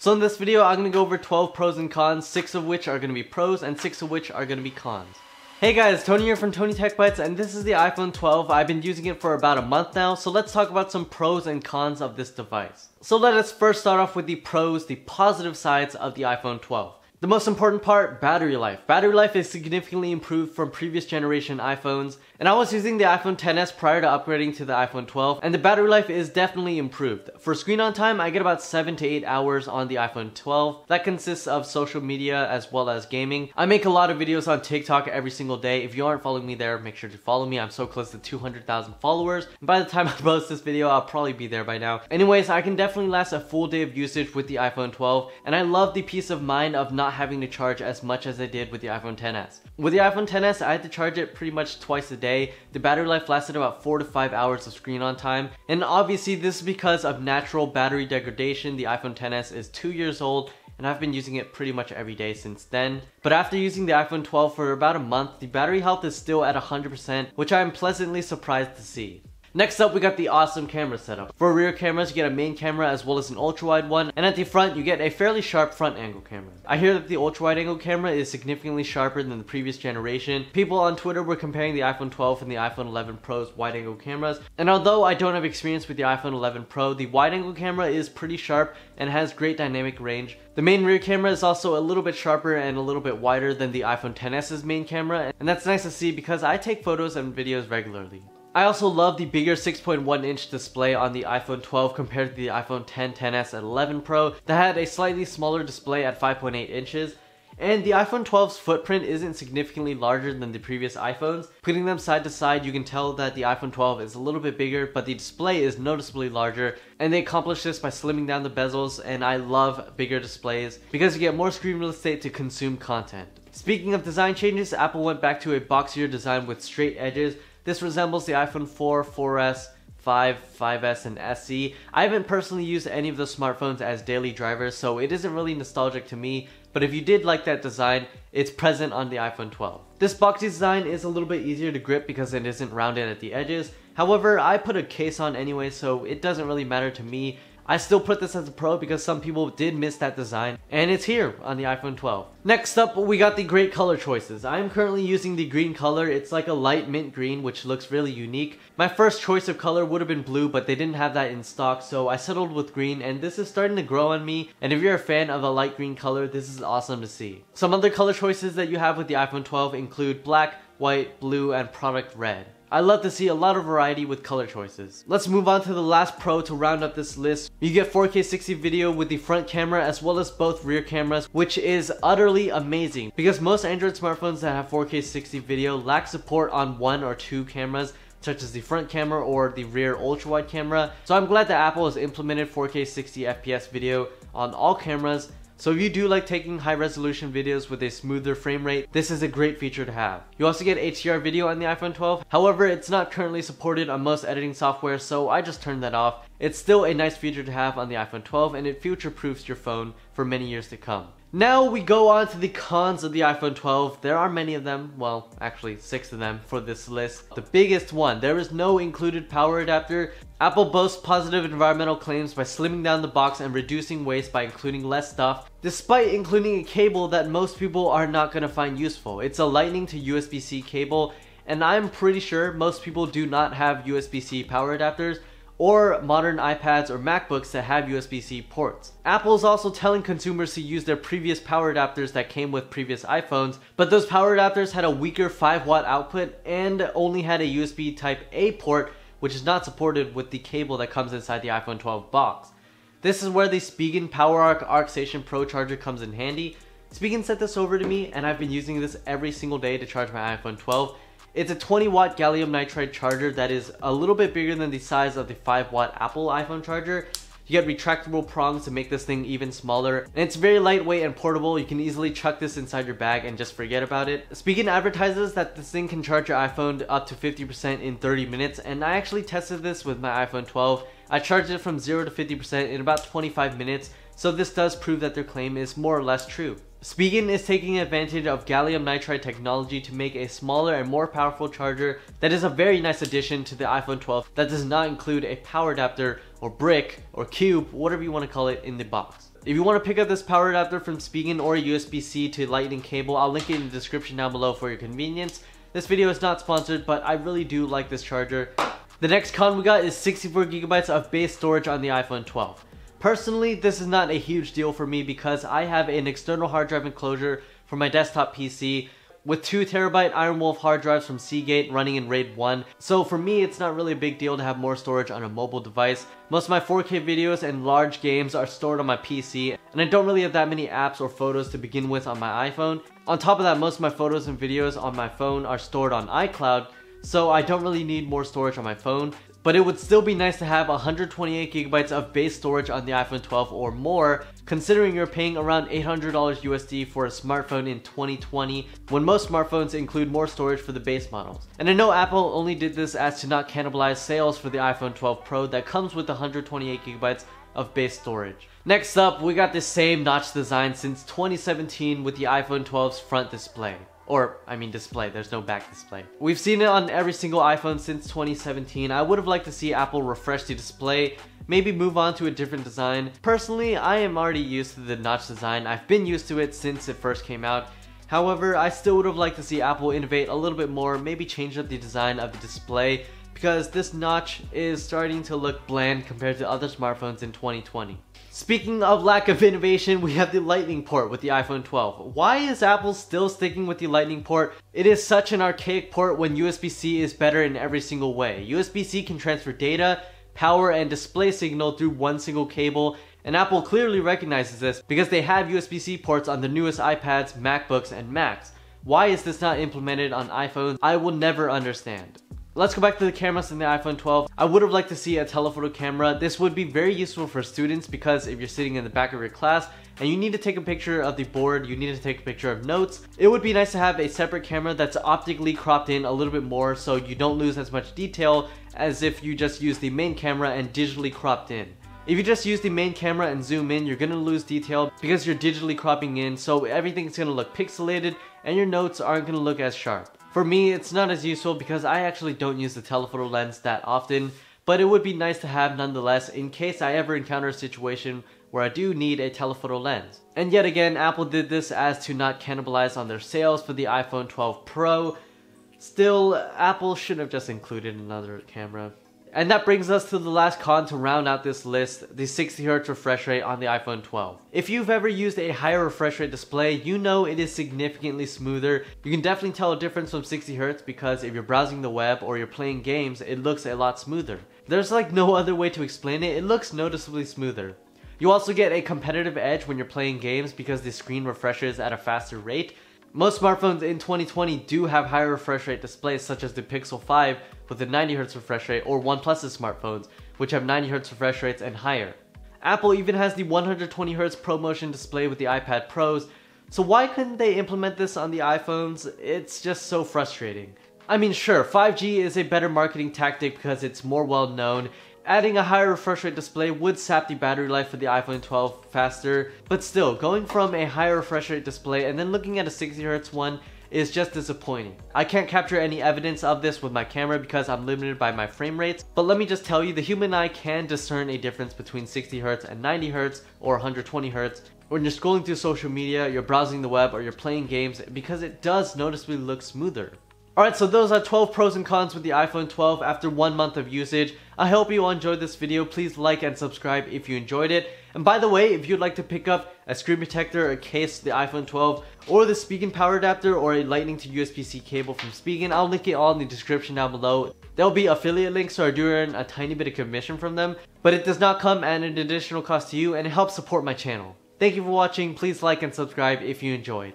So in this video, I'm going to go over 12 pros and cons, 6 of which are going to be pros and 6 of which are going to be cons. Hey guys, Tony here from TonyTechBytes, and this is the iPhone 12. I've been using it for about a month now, so let's talk about some pros and cons of this device. So let us first start off with the pros, the positive sides of the iPhone 12. The most important part, battery life. Battery life is significantly improved from previous generation iPhones, and I was using the iPhone XS prior to upgrading to the iPhone 12, and the battery life is definitely improved. For screen on time, I get about 7 to 8 hours on the iPhone 12. That consists of social media as well as gaming. I make a lot of videos on TikTok every single day. If you aren't following me there, make sure to follow me. I'm so close to 200,000 followers, and by the time I post this video, I'll probably be there by now. Anyways, I can definitely last a full day of usage with the iPhone 12, and I love the peace of mind of not having to charge as much as I did with the iPhone XS. With the iPhone XS, I had to charge it pretty much twice a day. The battery life lasted about 4 to 5 hours of screen on time, and obviously this is because of natural battery degradation. The iPhone XS is 2 years old, and I've been using it pretty much every day since then. But after using the iPhone 12 for about a month, the battery health is still at 100%, which I am pleasantly surprised to see. Next up, we got the awesome camera setup. For rear cameras, you get a main camera as well as an ultra-wide one, and at the front, you get a fairly sharp front angle camera. I hear that the ultra-wide angle camera is significantly sharper than the previous generation. People on Twitter were comparing the iPhone 12 and the iPhone 11 Pro's wide angle cameras, and although I don't have experience with the iPhone 11 Pro, the wide angle camera is pretty sharp and has great dynamic range. The main rear camera is also a little bit sharper and a little bit wider than the iPhone XS's main camera, and that's nice to see because I take photos and videos regularly. I also love the bigger 6.1 inch display on the iPhone 12 compared to the iPhone X, XS, and 11 Pro that had a slightly smaller display at 5.8 inches. And the iPhone 12's footprint isn't significantly larger than the previous iPhones. Putting them side to side, you can tell that the iPhone 12 is a little bit bigger, but the display is noticeably larger, and they accomplish this by slimming down the bezels, and I love bigger displays because you get more screen real estate to consume content. Speaking of design changes, Apple went back to a boxier design with straight edges. This resembles the iPhone 4, 4S, 5, 5S, and SE. I haven't personally used any of those smartphones as daily drivers, so it isn't really nostalgic to me, but if you did like that design, it's present on the iPhone 12. This boxy design is a little bit easier to grip because it isn't rounded at the edges. However, I put a case on anyway, so it doesn't really matter to me. I still put this as a pro because some people did miss that design, and it's here on the iPhone 12. Next up, we got the great color choices. I am currently using the green color. It's like a light mint green, which looks really unique. My first choice of color would have been blue, but they didn't have that in stock, so I settled with green, and this is starting to grow on me. And if you're a fan of a light green color, this is awesome to see. Some other color choices that you have with the iPhone 12 include black, white, blue, and product red. I love to see a lot of variety with color choices. Let's move on to the last pro to round up this list. You get 4K 60 video with the front camera as well as both rear cameras, which is utterly amazing because most Android smartphones that have 4K 60 video lack support on 1 or 2 cameras, such as the front camera or the rear ultra-wide camera. So I'm glad that Apple has implemented 4K 60 FPS video on all cameras. So if you do like taking high resolution videos with a smoother frame rate, this is a great feature to have. You also get HDR video on the iPhone 12. However, it's not currently supported on most editing software, so I just turned that off. It's still a nice feature to have on the iPhone 12, and it future-proofs your phone for many years to come. Now we go on to the cons of the iPhone 12. There are many of them, well, actually 6 of them for this list. The biggest one, there is no included power adapter. Apple boasts positive environmental claims by slimming down the box and reducing waste by including less stuff, despite including a cable that most people are not going to find useful. It's a Lightning to USB-C cable, and I'm pretty sure most people do not have USB-C power adapters or modern iPads or MacBooks that have USB-C ports. Apple is also telling consumers to use their previous power adapters that came with previous iPhones, but those power adapters had a weaker 5-watt output and only had a USB Type A port, which is not supported with the cable that comes inside the iPhone 12 box. This is where the Spigen PowerArc ArcStation Pro charger comes in handy. Spigen sent this over to me, and I've been using this every single day to charge my iPhone 12. It's a 20-watt gallium nitride charger that is a little bit bigger than the size of the 5-watt Apple iPhone charger. You get retractable prongs to make this thing even smaller, and it's very lightweight and portable. You can easily chuck this inside your bag and just forget about it. Spigen advertises that this thing can charge your iPhone up to 50% in 30 minutes, and I actually tested this with my iPhone 12. I charged it from 0 to 50% in about 25 minutes, so this does prove that their claim is more or less true. Spigen is taking advantage of gallium nitride technology to make a smaller and more powerful charger that is a very nice addition to the iPhone 12 that does not include a power adapter or brick or cube, whatever you want to call it, in the box. If you want to pick up this power adapter from Spigen or USB-C to lightning cable, I'll link it in the description down below for your convenience. This video is not sponsored, but I really do like this charger. The next con we got is 64GB of base storage on the iPhone 12. Personally, this is not a huge deal for me because I have an external hard drive enclosure for my desktop PC with 2TB Iron Wolf hard drives from Seagate running in RAID 1. So for me, it's not really a big deal to have more storage on a mobile device. Most of my 4K videos and large games are stored on my PC, and I don't really have that many apps or photos to begin with on my iPhone. On top of that, most of my photos and videos on my phone are stored on iCloud, so I don't really need more storage on my phone. But it would still be nice to have 128GB of base storage on the iPhone 12 or more, considering you're paying around $800 USD for a smartphone in 2020, when most smartphones include more storage for the base models. And I know Apple only did this as to not cannibalize sales for the iPhone 12 Pro that comes with 128GB of base storage. Next up, we got this same notch design since 2017 with the iPhone 12's front display. Or, I mean display, there's no back display. We've seen it on every single iPhone since 2017. I would have liked to see Apple refresh the display, maybe move on to a different design. Personally, I am already used to the notch design. I've been used to it since it first came out. However, I still would have liked to see Apple innovate a little bit more, maybe change up the design of the display, because this notch is starting to look bland compared to other smartphones in 2020. Speaking of lack of innovation, we have the lightning port with the iPhone 12. Why is Apple still sticking with the lightning port? It is such an archaic port when USB-C is better in every single way. USB-C can transfer data, power, and display signal through one single cable, and Apple clearly recognizes this because they have USB-C ports on the newest iPads, MacBooks, and Macs. Why is this not implemented on iPhones? I will never understand. Let's go back to the cameras in the iPhone 12. I would have liked to see a telephoto camera. This would be very useful for students because if you're sitting in the back of your class and you need to take a picture of the board, you need to take a picture of notes, it would be nice to have a separate camera that's optically cropped in a little bit more so you don't lose as much detail as if you just use the main camera and digitally cropped in. If you just use the main camera and zoom in, you're going to lose detail because you're digitally cropping in, so everything's going to look pixelated and your notes aren't going to look as sharp. For me, it's not as useful because I actually don't use the telephoto lens that often, but it would be nice to have nonetheless in case I ever encounter a situation where I do need a telephoto lens. And yet again, Apple did this as to not cannibalize on their sales for the iPhone 12 Pro. Still, Apple should have just included another camera. And that brings us to the last con to round out this list, the 60Hz refresh rate on the iPhone 12. If you've ever used a higher refresh rate display, you know it is significantly smoother. You can definitely tell a difference from 60Hz because if you're browsing the web or you're playing games, it looks a lot smoother. There's like no other way to explain it, it looks noticeably smoother. You also get a competitive edge when you're playing games because the screen refreshes at a faster rate. Most smartphones in 2020 do have higher refresh rate displays such as the Pixel 5 with a 90Hz refresh rate or OnePlus's smartphones which have 90Hz refresh rates and higher. Apple even has the 120Hz ProMotion display with the iPad Pros, so why couldn't they implement this on the iPhones? It's just so frustrating. I mean sure, 5G is a better marketing tactic because it's more well known. Adding a higher refresh rate display would sap the battery life for the iPhone 12 faster, but still, going from a higher refresh rate display and then looking at a 60Hz one is just disappointing. I can't capture any evidence of this with my camera because I'm limited by my frame rates, but let me just tell you, the human eye can discern a difference between 60Hz and 90Hz or 120Hz. When you're scrolling through social media, you're browsing the web, or you're playing games because it does noticeably look smoother. Alright, so those are 12 pros and cons with the iPhone 12 after 1 month of usage. I hope you all enjoyed this video. Please like and subscribe if you enjoyed it. And by the way, if you'd like to pick up a screen protector, a case to the iPhone 12, or the Spigen power adapter, or a lightning to USB-C cable from Spigen, I'll link it all in the description down below. There'll be affiliate links, so I do earn a tiny bit of commission from them, but it does not come at an additional cost to you, and it helps support my channel. Thank you for watching. Please like and subscribe if you enjoyed.